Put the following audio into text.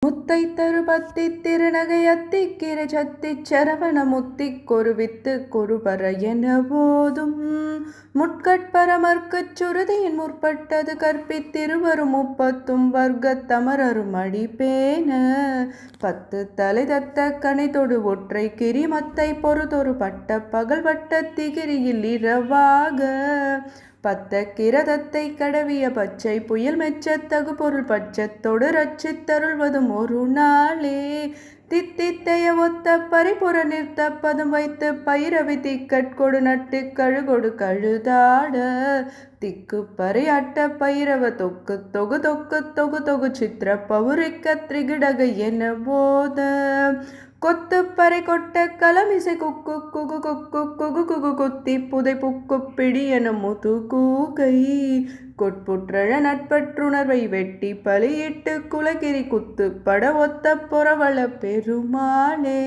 முத்தை தருபத்தி திருநகை அத்திக்கிரை சத்திச் சரவண முத்திக் கொருவித்து கொருபர என போதும் முட்கட்பரமர்க்குச் சுருதியின் முற்பட்டது கற்பித்திருவரும் முப்பத்தும் வர்க்கத் தமரரும் அடிப்பேன பத்து தலை தத்த கணைதொடு ஒற்றை கிரிமத்தை பொறுதொரு பட்ட பகல் வட்ட திகிரியில் இரவாக பத்த கிரதத்தை கடவிய பச்சை புயல் மெச்சத்தகு பொருள் பட்சத்தொடு ரட்சித்தருள்வதும் ஒரு நாளே தித்தித்தைய ஒத்த பரிபுற நிறுத்தப்பதும் வைத்து பயிரவி திக்கட்கொடு நட்டு கழுகொடு கழுதாட திக்கு பறையாட்ட பயிரவ தொக்கு தொகு தொக்கு தொகு தொகு சித்திர பவுரிக்க திரிகிடக என போத கொத்து பறை கொட்ட கலமிசை குக்கு குகு குக்கு குகு குகு குத்தி புதை புக்கு பிடி என முது கூகை கொட்புற்றழ நட்பற்றுணர்வை வெட்டி பலியிட்டு குலகிரி குத்து பட ஒத்த புறவள பெருமாளே.